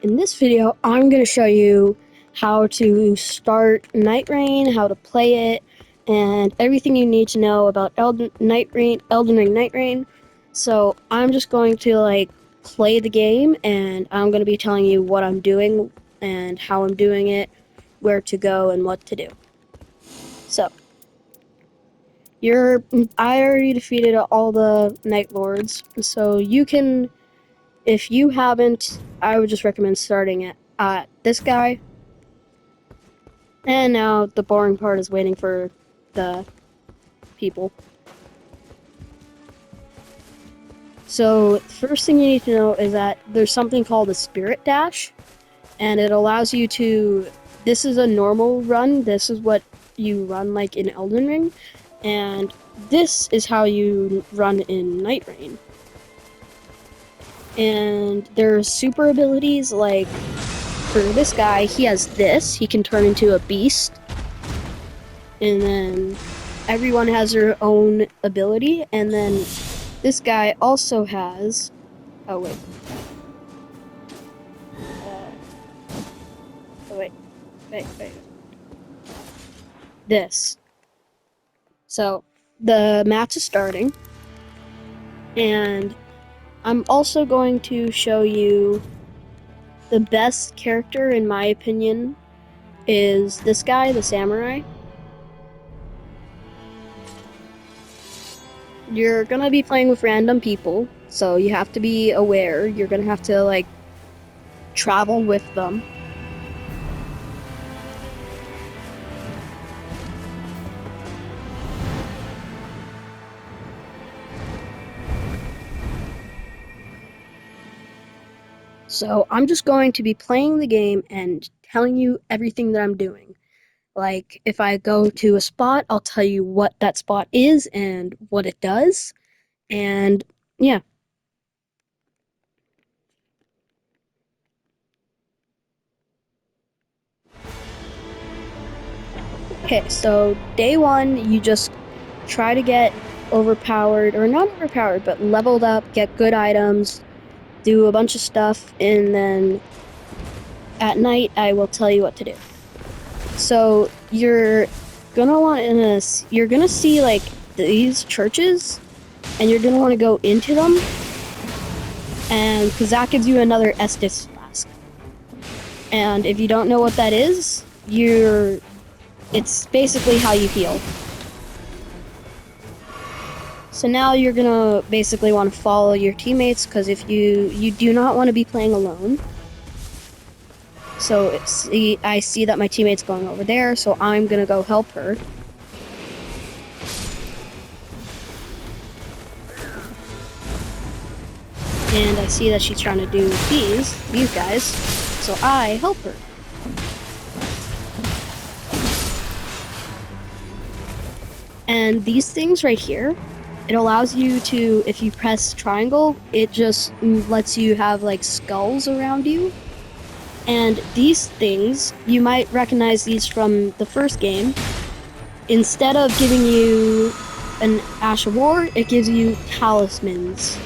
In this video, I'm going to show you how to start Nightreign, how to play it, and everything you need to know about Elden Ring Nightreign. So I'm just going to play the game, and I'm going to be telling you what I'm doing and how I'm doing it, where to go, and what to do. So I already defeated all the Night Lords, so you can, if you haven't, I would just recommend starting at this guy. And now the boring part is waiting for the people. So, first thing you need to know is that there's something called a Spirit Dash, and it allows you to. This is a normal run, this is what you run like in Elden Ring, and this is how you run in Nightreign. And there's super abilities, like for this guy, he has this, he can turn into a beast. And then everyone has their own ability, and then this guy also has, oh wait, wait, this. So the match is starting, and I'm also going to show you the best character, in my opinion, is this guy, the samurai. You're gonna be playing with random people, so you have to be aware. You're gonna have to travel with them. So I'm just going to be playing the game and telling you everything that I'm doing. Like, if I go to a spot, I'll tell you what that spot is and what it does. And yeah. Okay, so day one, you just try to get overpowered, or not overpowered, but leveled up, get good items, do a bunch of stuff, and then at night, I will tell you what to do. So you're gonna see like these churches, and you're gonna want to go into them, and because that gives you another Estus flask. And if you don't know what that is, it's basically how you heal. So now you're gonna basically want to follow your teammates, because if you do not want to be playing alone. So I see that my teammate's going over there, so I'm gonna go help her. And I see that she's trying to do these guys, so I help her. And these things right here, it allows you to, if you press triangle, it just lets you have like skulls around you. And these things, you might recognize these from the first game. Instead of giving you an Ash of War, it gives you talismans.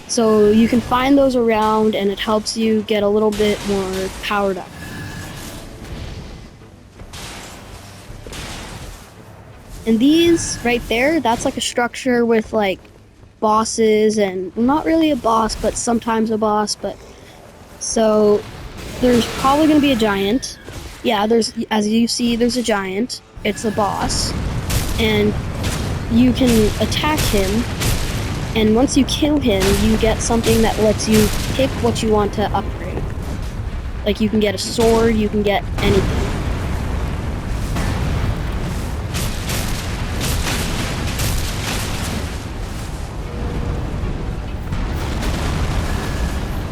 So you can find those around, and it helps you get a little bit more powered up. And these right there, that's like a structure with like bosses, and not really a boss, but sometimes a boss. But so there's probably going to be a giant. Yeah, as you see, there's a giant. It's a boss. And you can attack him. And once you kill him, you get something that lets you pick what you want to upgrade. Like, you can get a sword, you can get anything.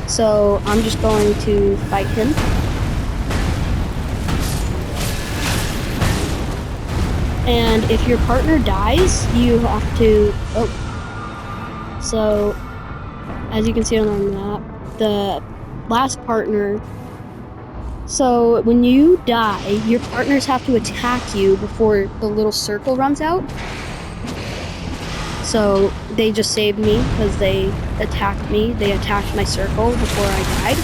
So I'm just going to fight him. And if your partner dies, you have to... Oh. So, as you can see on the map, the last partner... So, when you die, your partners have to attack you before the little circle runs out. So, they just saved me because they attacked me. They attacked my circle before I died.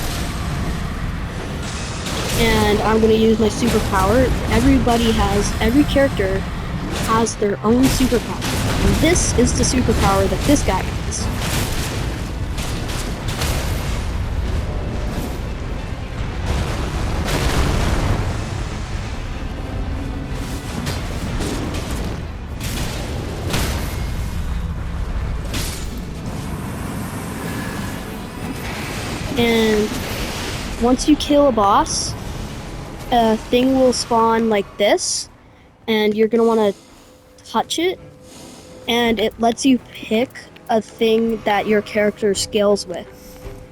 and I'm gonna use my superpower. Every character has their own superpower. And this is the superpower that this guy has. And once you kill a boss, a thing will spawn like this, and you're gonna want to touch it, and it lets you pick a thing that your character scales with.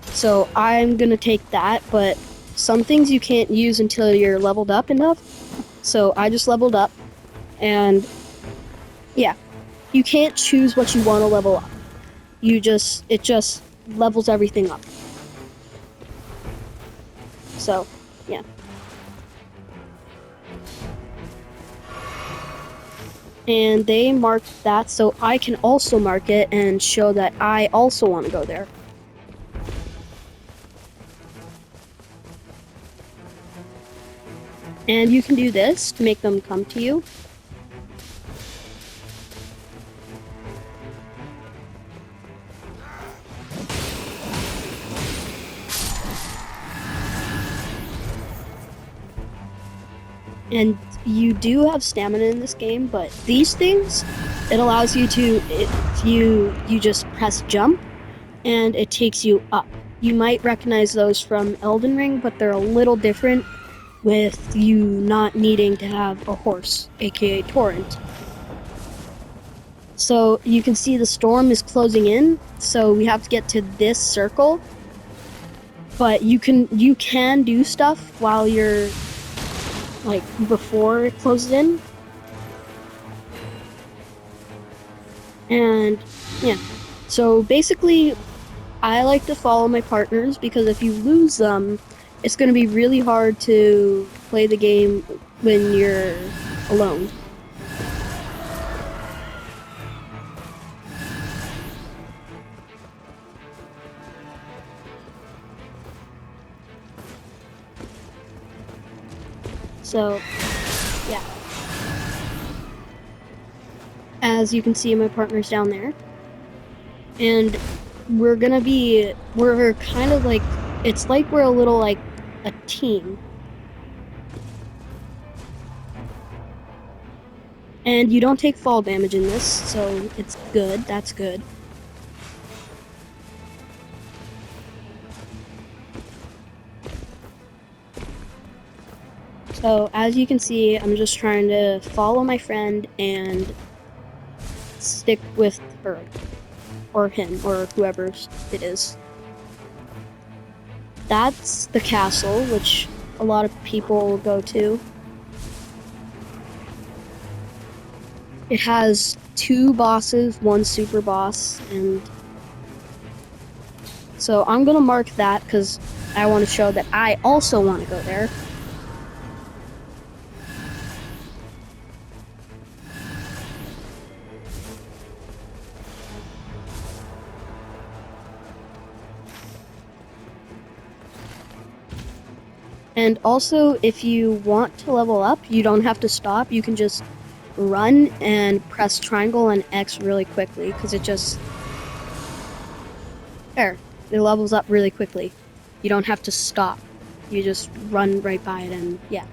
So I'm gonna take that, but some things you can't use until you're leveled up enough. So I just leveled up, and yeah, you can't choose what you want to level up. It just levels everything up. So, yeah. And they marked that, so I can also mark it and show that I also want to go there. And you can do this to make them come to you. And you do have stamina in this game, but these things, it allows you to, if you just press jump, and it takes you up. You might recognize those from Elden Ring, but they're a little different with you not needing to have a horse, aka Torrent. So you can see the storm is closing in, so we have to get to this circle. But you can do stuff while you're like before it closes in. And yeah. So basically I like to follow my partners because if you lose them, it's going to be really hard to play the game when you're alone. So, yeah. As you can see, my partner's down there. And we're kind of like, it's like we're a little like a team. And you don't take fall damage in this, so it's good, that's good. So as you can see, I'm just trying to follow my friend and stick with her, or him, or whoever it is. That's the castle, which a lot of people go to. It has 2 bosses, 1 super boss, and so I'm gonna mark that because I want to show that I also want to go there. And also, if you want to level up, you don't have to stop. You can just run and press triangle and X really quickly, because it just... There. It levels up really quickly. You don't have to stop. You just run right by it and, yeah.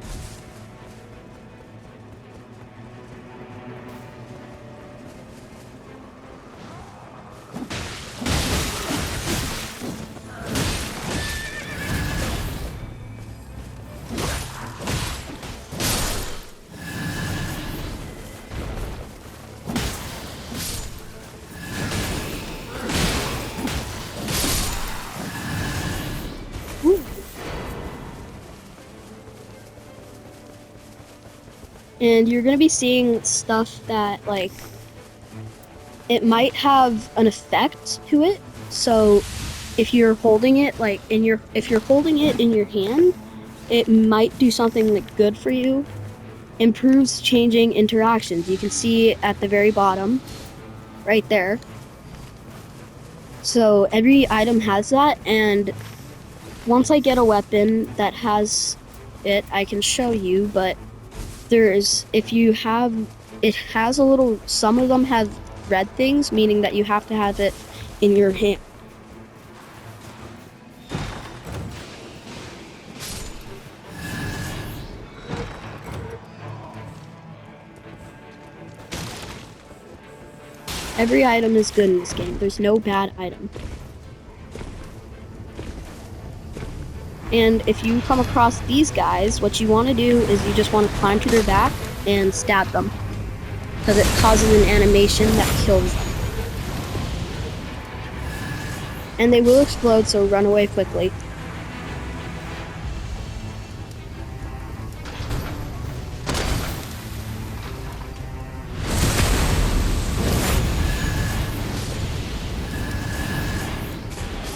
And you're gonna be seeing stuff that, like, it might have an effect to it. So if you're holding it, like, if you're holding it in your hand, it might do something like good for you. Improves changing interactions. You can see at the very bottom, right there. So every item has that, and once I get a weapon that has it, I can show you, but if you have, it has a little, some of them have red things, meaning that you have to have it in your hand. Every item is good in this game. There's no bad item. And if you come across these guys, what you want to do is you just want to climb to their back and stab them, because it causes an animation that kills them. And they will explode, so run away quickly.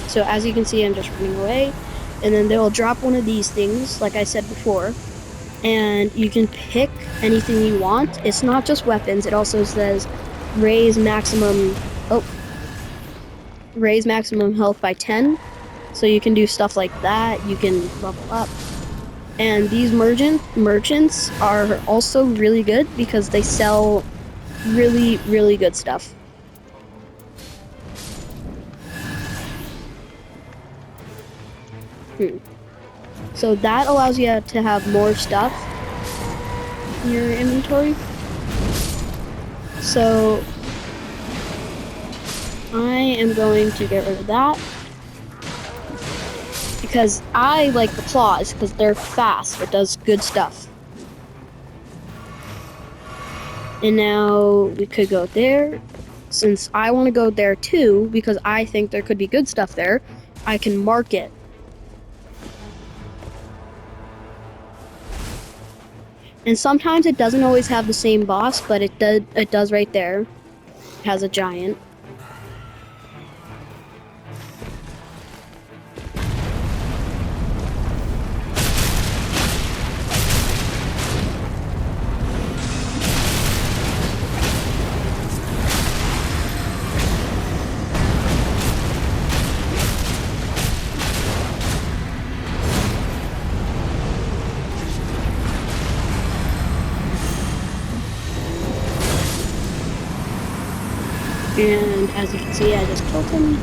So as you can see, I'm just running away. And then they'll drop one of these things, like I said before. And you can pick anything you want. It's not just weapons. It also says raise maximum health by 10. So you can do stuff like that. You can level up. And these merchants are also really good because they sell really, really good stuff. So that allows you to have more stuff in your inventory. So I am going to get rid of that because I like the claws because they're fast. It does good stuff. And now we could go there. Since I want to go there too, because I think there could be good stuff there, I can mark it. And sometimes it doesn't always have the same boss, but it does right there. It has a giant. And as you can see, I just killed him.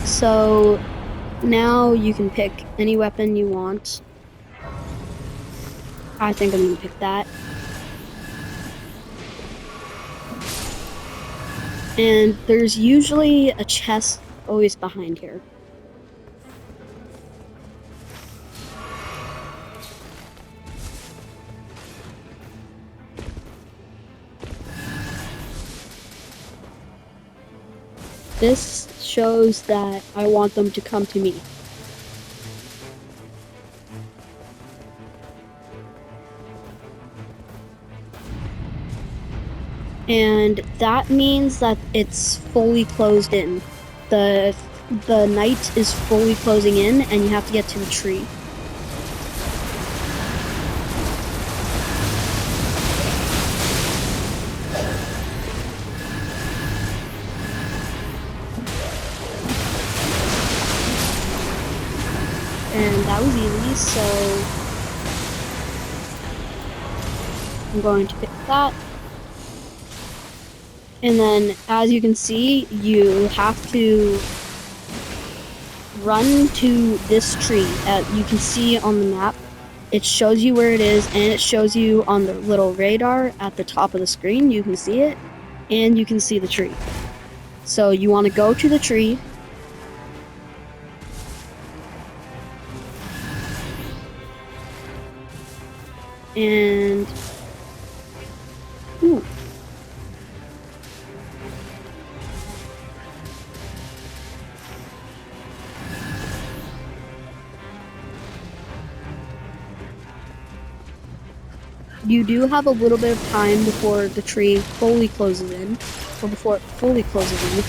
So now you can pick any weapon you want. I think I'm gonna pick that. And there's usually a chest always behind here. This shows that I want them to come to me. And that means that it's fully closed in. The night is fully closing in, and you have to get to the tree. And that was easy, so I'm going to pick that. And then, as you can see, you have to run to this tree. You can see on the map, it shows you where it is, and it shows you on the little radar at the top of the screen. You can see it, and you can see the tree. So you want to go to the tree. And you do have a little bit of time before the tree fully closes in, or before it fully closes in.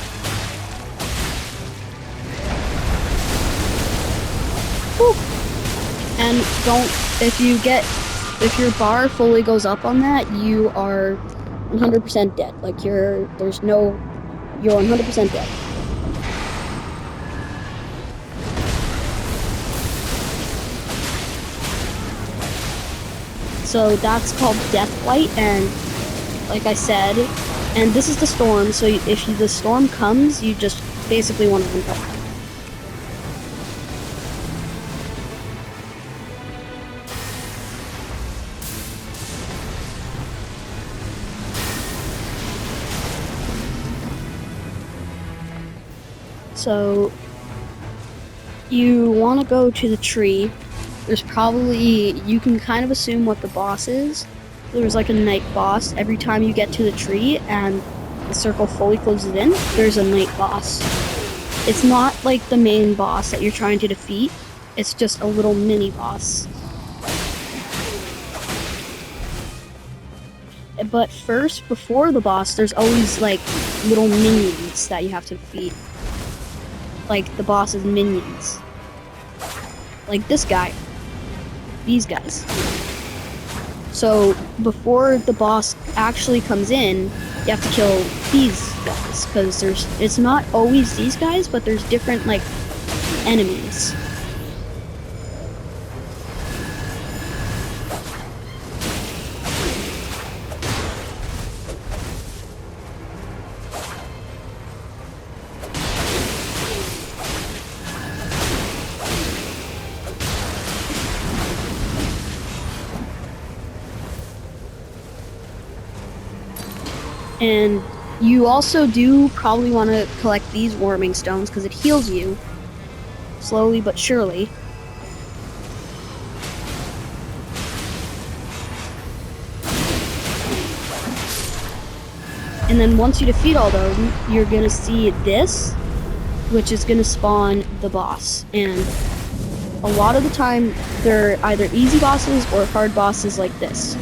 Woo. And if your bar fully goes up on that, you are 100% dead. Like you're 100% dead. So that's called Deathlight, and like I said, and this is the storm, so if the storm comes, you just basically want to repel. So you want to go to the tree. There's probably, you can kind of assume what the boss is. There's like a night boss. Every time you get to the tree and the circle fully closes in, there's a night boss. It's not like the main boss that you're trying to defeat. It's just a little mini boss. But first, before the boss, there's always like little minions that you have to defeat. Like the boss's minions. Like this guy. These guys. So before the boss actually comes in, you have to kill these guys, because it's not always these guys, but there's different like enemies. And you also do probably want to collect these warming stones because it heals you slowly but surely. And then once you defeat all those, you're gonna see this, which is gonna spawn the boss. And a lot of the time, they're either easy bosses or hard bosses like this.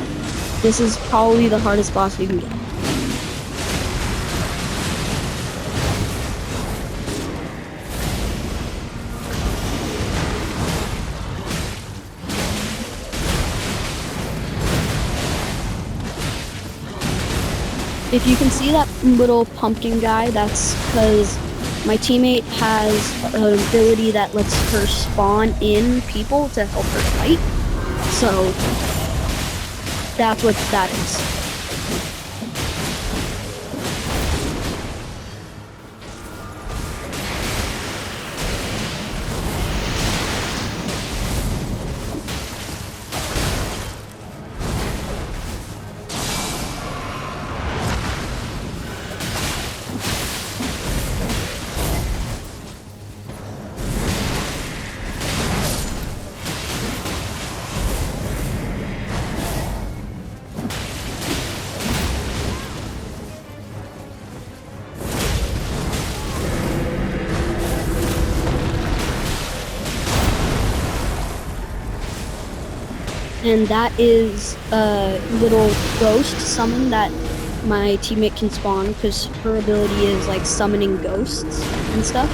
This is probably the hardest boss you can get. If you can see that little pumpkin guy, that's because my teammate has an ability that lets her spawn in people to help her fight. So that's what that is. And that is a little ghost summon that my teammate can spawn, because her ability is like summoning ghosts and stuff.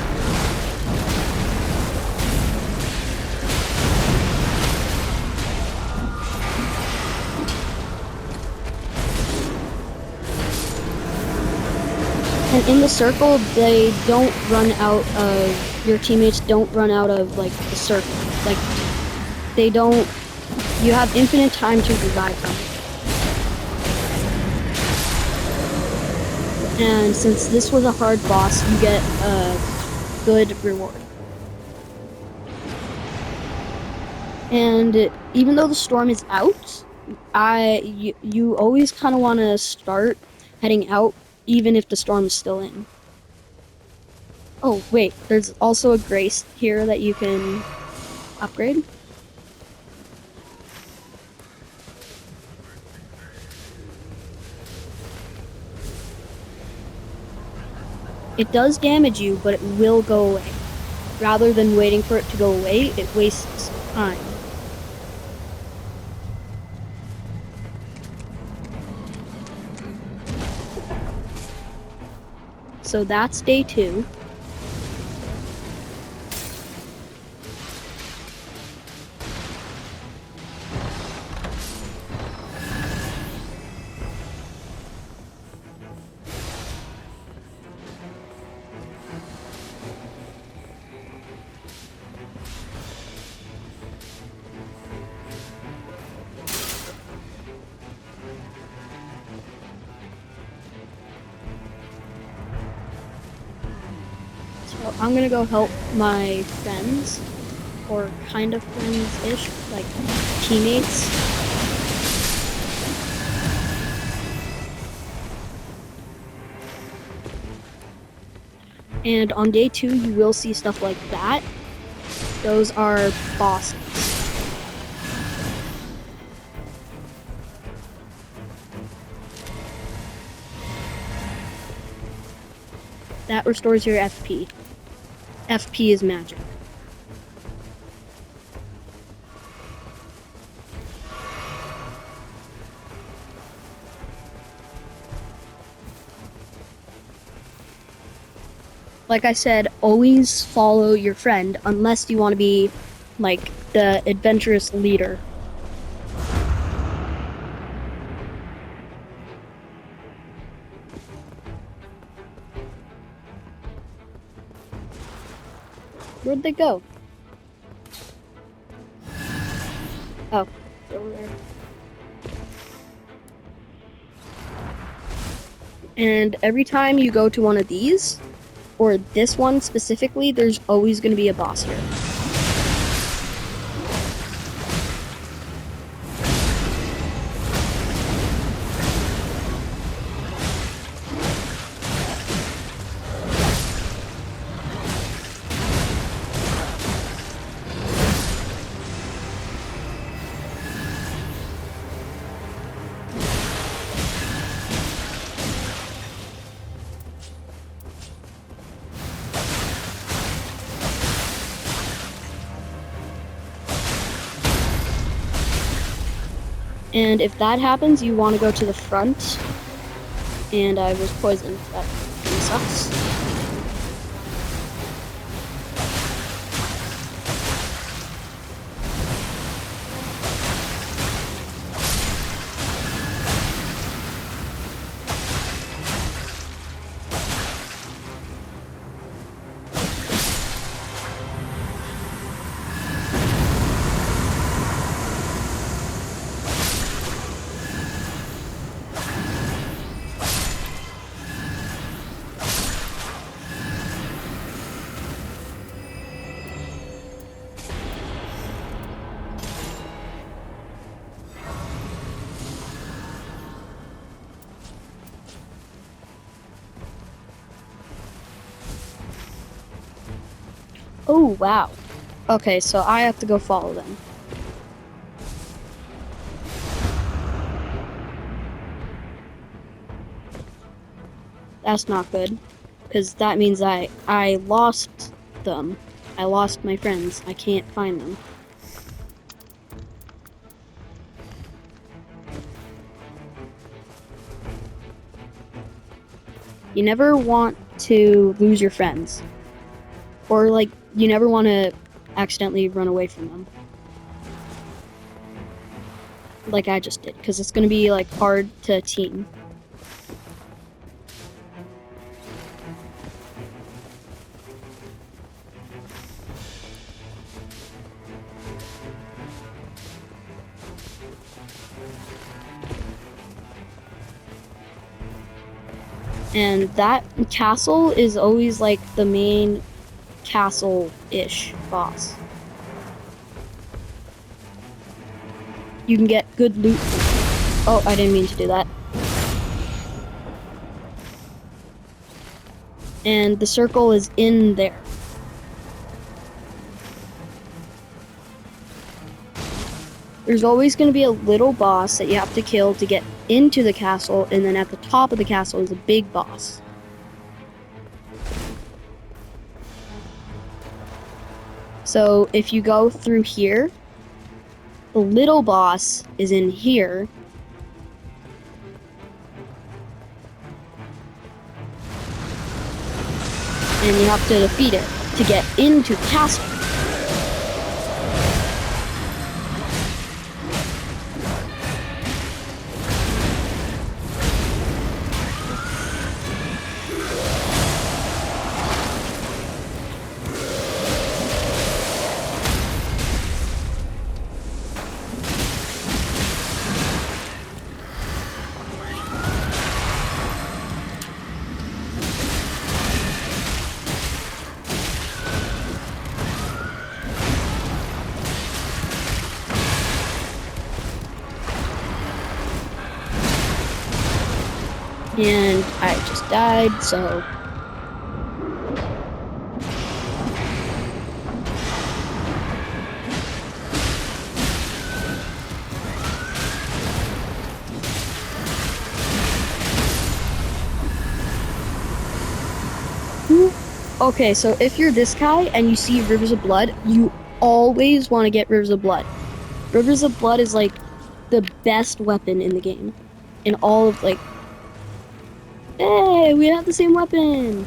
And in the circle, they don't run out of, your teammates don't run out of like the circle. Like they don't, you have infinite time to revive them. And since this was a hard boss, you get a good reward. And even though the storm is out, you always kind of want to start heading out, even if the storm is still in. Oh, wait, there's also a grace here that you can upgrade. It does damage you, but it will go away. Rather than waiting for it to go away, it wastes time. So that's day 2. I'm gonna go help my friends, or kind of friends-ish, like teammates. And on day 2, you will see stuff like that. Those are bosses. That restores your FP. FP is magic. Like I said, always follow your friend unless you want to be like the adventurous leader. Where'd they go? Oh, over there. And every time you go to one of these, or this one specifically, there's always going to be a boss here. And if that happens, you want to go to the front. And I was poisoned. That really sucks. Oh, wow. Okay, so I have to go follow them. That's not good, because that means I lost them. I lost my friends. I can't find them. You never want to lose your friends. Or, like, you never want to accidentally run away from them. Like I just did, because it's going to be, like, hard to team. And that castle is always, like, the main castle-ish boss. You can get good loot. Oh, I didn't mean to do that. And the circle is in there. There's always going to be a little boss that you have to kill to get into the castle, and then at the top of the castle is a big boss. So if you go through here, the little boss is in here. And you have to defeat it to get into the castle. And I just died, so... Okay, so if you're this guy and you see Rivers of Blood, you always want to get Rivers of Blood. Rivers of Blood is like the best weapon in the game. In all of like, hey, we have the same weapon.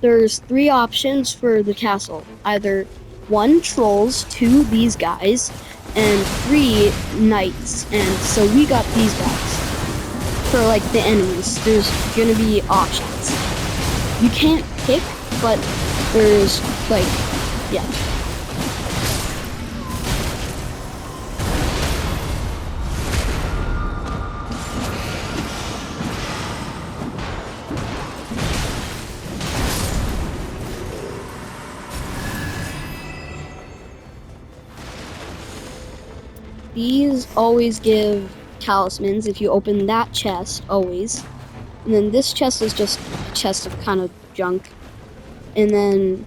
There's 3 options for the castle. Either 1 trolls, 2 these guys, and 3 knights. And so we got these guys. For like the enemies, there's gonna be options. You can't pick, but there's like, yeah. These always give talismans if you open that chest, always. And then this chest is just a chest of kind of junk. And then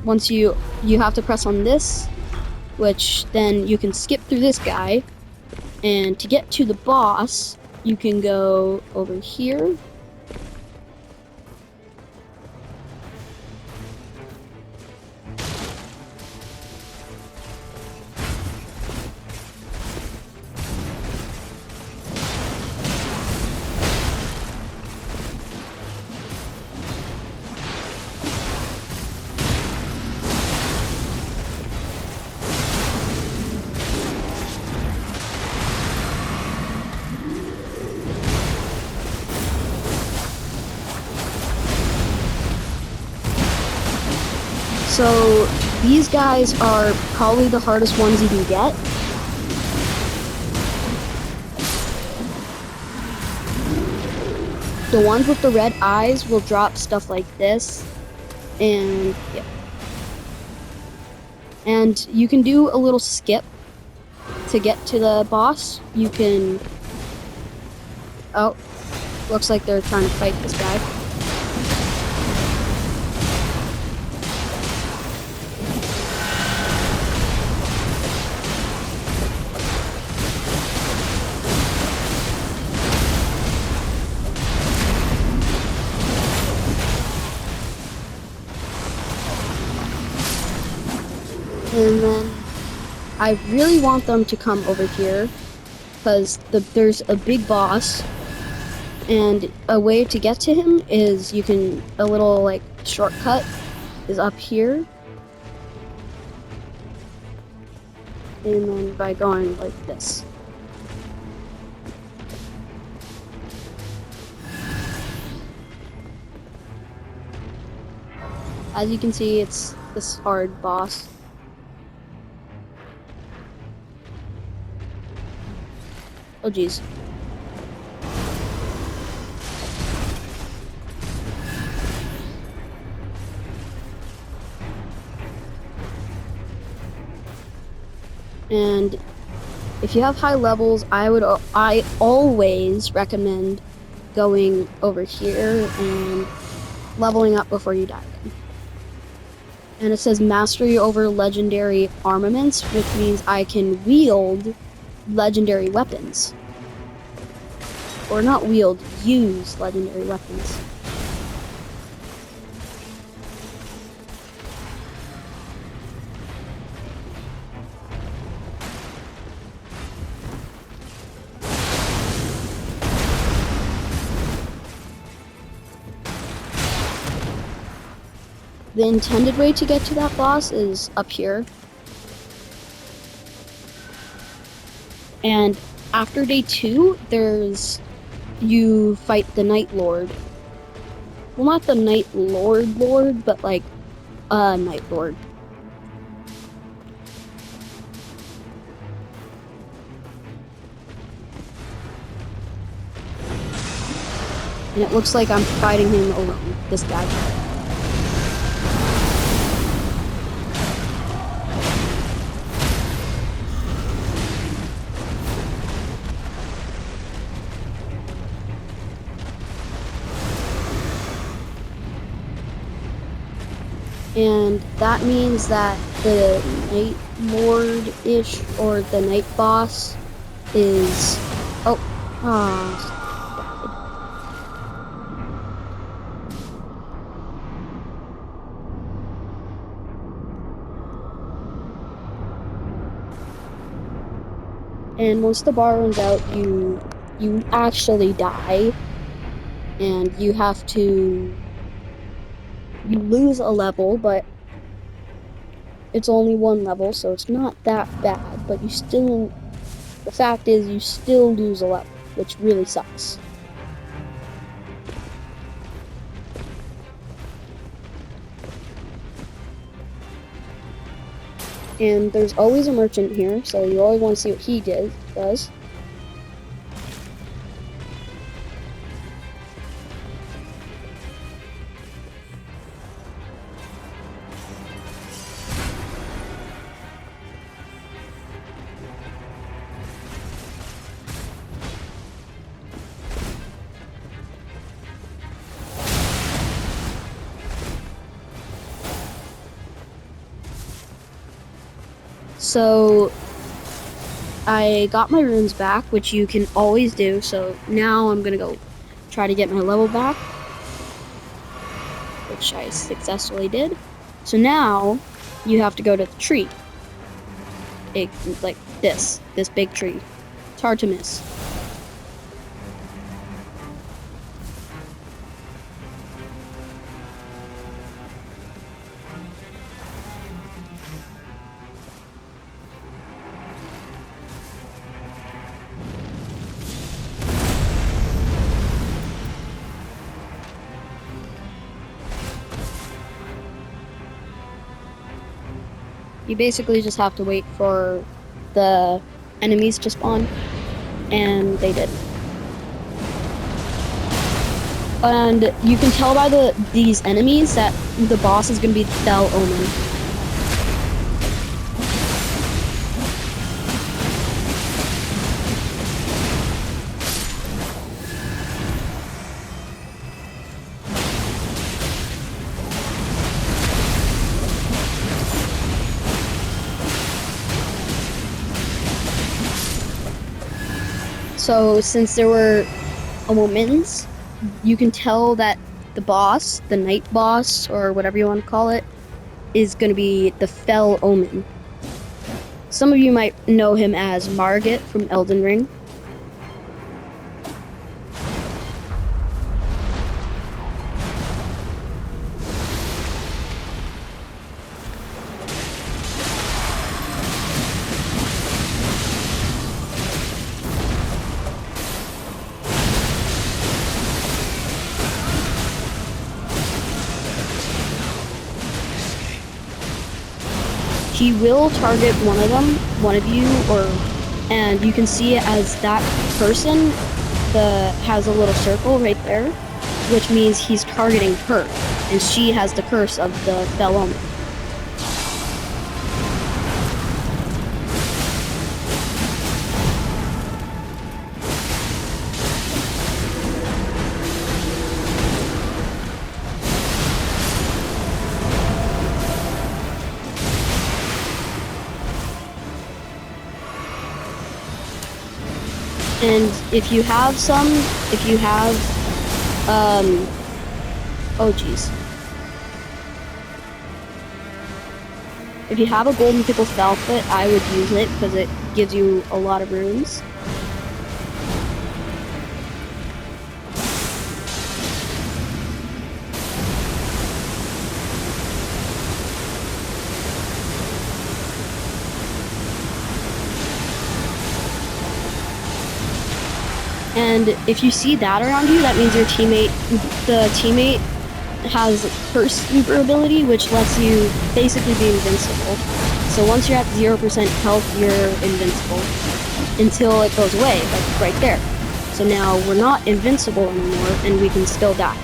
once you have to press on this, which then you can skip through this guy. And to get to the boss, you can go over here. So these guys are probably the hardest ones you can get. The ones with the red eyes will drop stuff like this. And yeah. And you can do a little skip to get to the boss. You can... Oh, looks like they're trying to fight this guy. And then I really want them to come over here because there's a big boss, and a way to get to him is you can, a little like shortcut is up here, and then by going like this. As you can see, it's this hard boss. Oh geez. And if you have high levels, I always recommend going over here and leveling up before you die. And it says mastery over legendary armaments, which means I can wield legendary weapons. Or not wield, use legendary weapons. The intended way to get to that boss is up here. And after day 2, you fight the Night Lord. Well, not the Night Lord, but like a Night Lord. And it looks like I'm fighting him alone, this guy. And that means that the Night Lord-ish, or the Night Boss, is... Oh, died. And once the bar runs out, you actually die, and you have to... You lose a level, but it's only one level, so it's not that bad, but you still... The fact is, you still lose a level, which really sucks. And there's always a merchant here, so you always want to see what he does. So I got my runes back, which you can always do, so now I'm gonna go try to get my level back, which I successfully did. So now you have to go to the tree. Like this big tree. It's hard to miss. You basically just have to wait for the enemies to spawn, and they did. And you can tell by these enemies that the boss is gonna be the Fell Omen. So since there were omens, you can tell that the boss, the night boss, or whatever you want to call it, is going to be the Fell Omen. Some of you might know him as Margit from Elden Ring. He will target one of you, and you can see it as that person has a little circle right there, which means he's targeting her, and she has the curse of the Fell Omen. And if you have oh geez. If you have a Golden Pickle Spellfoot, I would use it because it gives you a lot of runes. And if you see that around you, that means the teammate has Curse Reaper ability, which lets you basically be invincible. So once you're at 0% health, you're invincible until it goes away, like right there. So now we're not invincible anymore, and we can still die.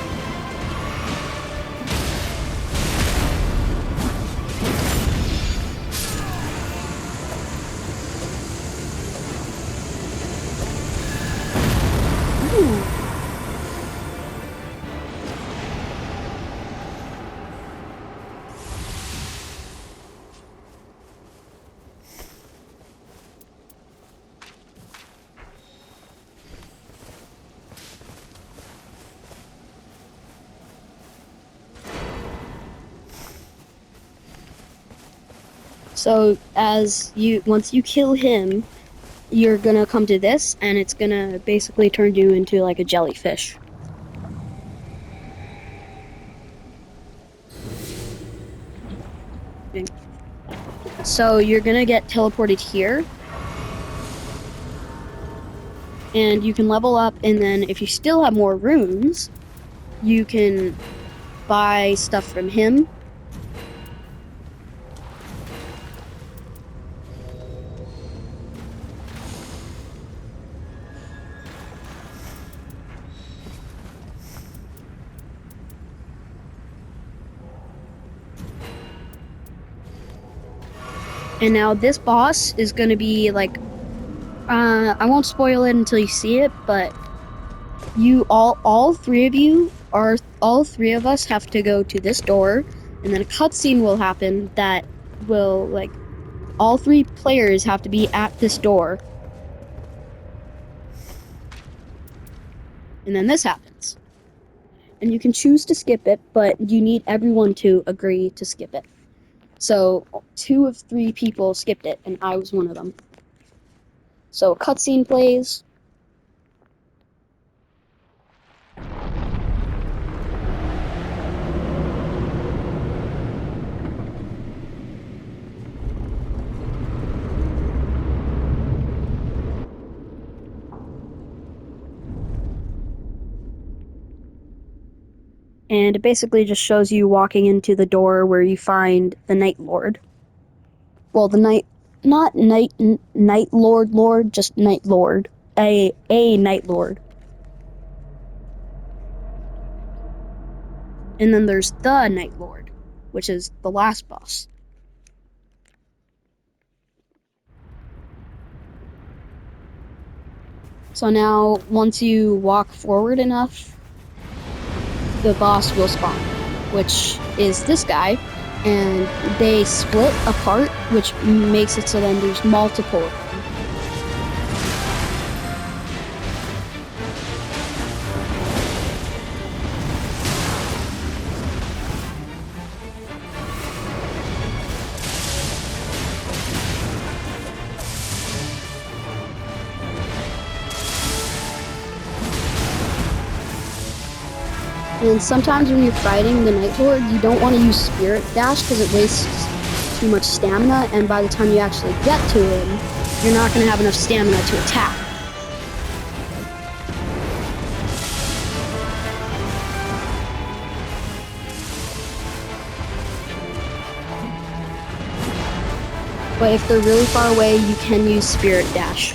So once you kill him, you're gonna come to this, and it's gonna basically turn you into like a jellyfish. So you're gonna get teleported here, and you can level up, and then if you still have more runes, you can buy stuff from him. And now this boss is gonna be like, I won't spoil it until you see it, but all three of us have to go to this door, and then a cutscene will happen that will, like, all three players have to be at this door, and then this happens. And you can choose to skip it, but you need everyone to agree to skip it. So 2 of 3 people skipped it, and I was one of them. So a cutscene plays. And it basically just shows you walking into the door where you find the Night Lord. Well, not Night Lord, just Night Lord. A Night Lord. And then there's the Night Lord, which is the last boss. So now, once you walk forward enough, the boss will spawn, which is this guy, and they split apart, which makes it so then there's multiple of them. And sometimes when you're fighting the Night Lord, you don't want to use Spirit Dash because it wastes too much stamina, and by the time you actually get to him, you're not going to have enough stamina to attack. But if they're really far away, you can use Spirit Dash.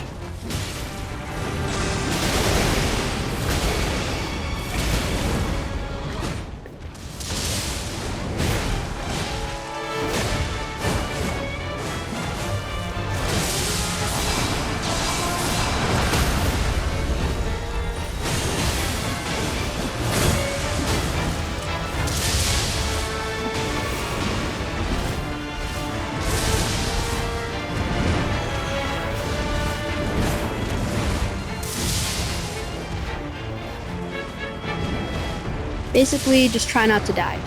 Basically, just try not to die,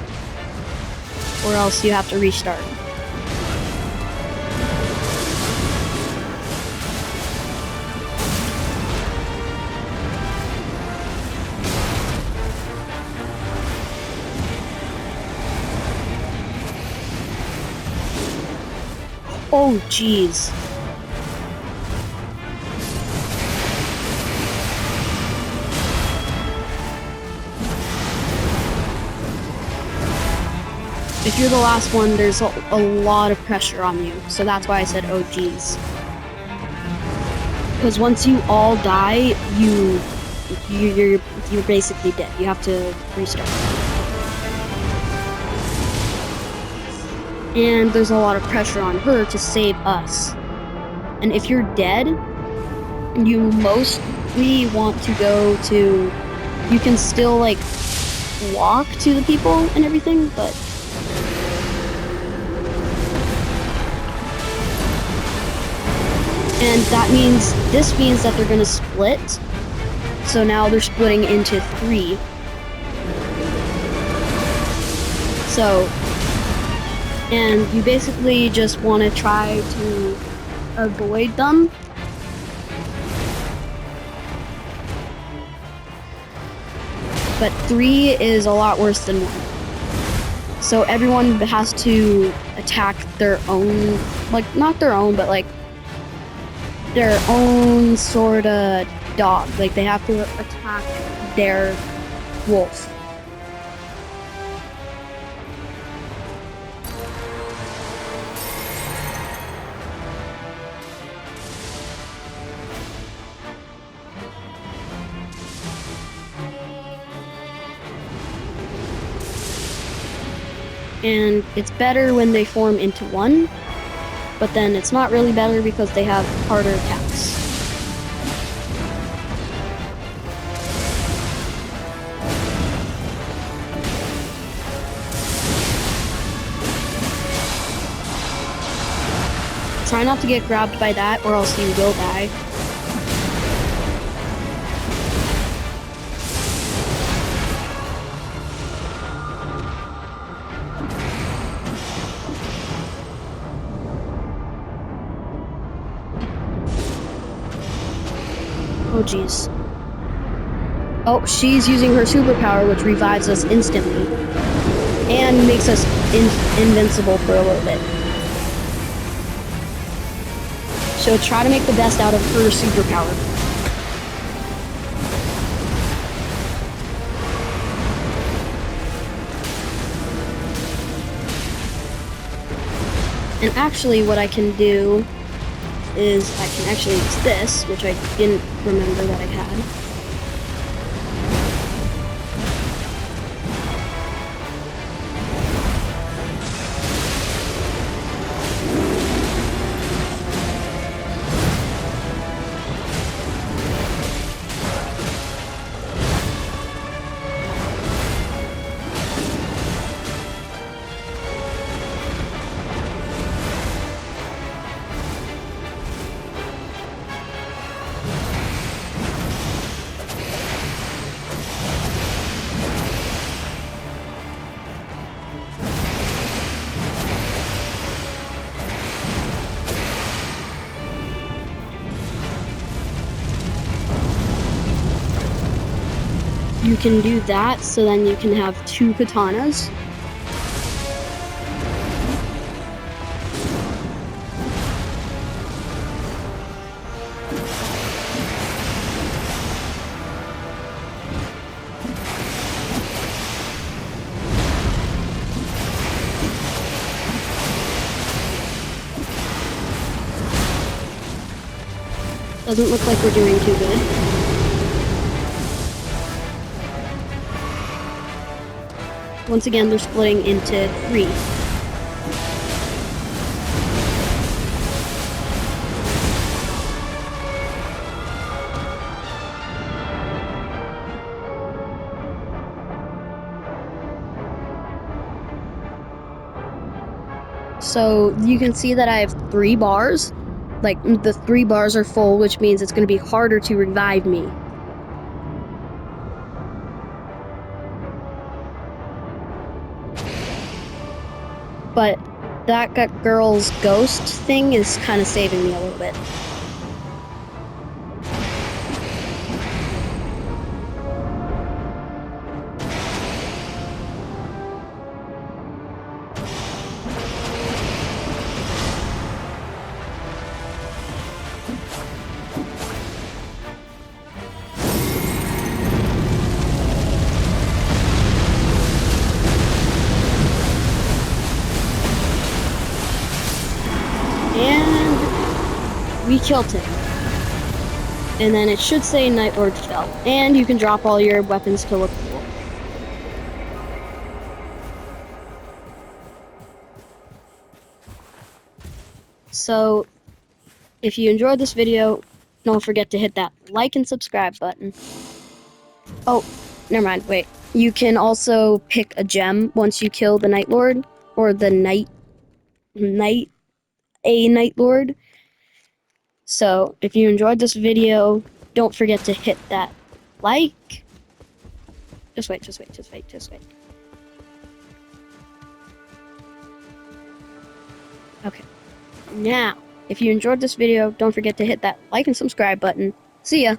or else you have to restart. Oh, jeez. If you're the last one, there's a lot of pressure on you, so that's why I said, oh geez. Because once you all die, you're basically dead. You have to restart. And there's a lot of pressure on her to save us. And if you're dead, you mostly want to go to... You can still, like, walk to the people and everything, but... And this means that they're gonna split. So now they're splitting into 3. So And you basically just want to try to avoid them. But 3 is a lot worse than 1. So everyone has to attack their own, like, not their own, but like their own sort of dog. Like, they have to attack their wolf. And it's better when they form into one, but then it's not really better because they have harder attacks. Try not to get grabbed by that, or else you will die. Oh, jeez. Oh, she's using her superpower, which revives us instantly. And makes us invincible for a little bit. So try to make the best out of her superpower. And actually what I can do is I can actually use this, which I didn't remember that I had. You can do that, so then you can have 2 katanas. Doesn't look like we're doing too good. Once again, they're splitting into 3. So you can see that I have 3 bars. Like, the 3 bars are full, which means it's going to be harder to revive me. But that girl's ghost thing is kind of saving me a little bit. And we killed him. And then it should say Night Lord fell. And you can drop all your weapons to look cool. So, if you enjoyed this video, don't forget to hit that like and subscribe button. Oh, never mind, wait. You can also pick a gem once you kill the Night Lord, or the Night Lord. So, if you enjoyed this video, don't forget to hit that like. Just wait. Okay. Now, if you enjoyed this video, don't forget to hit that like and subscribe button. See ya!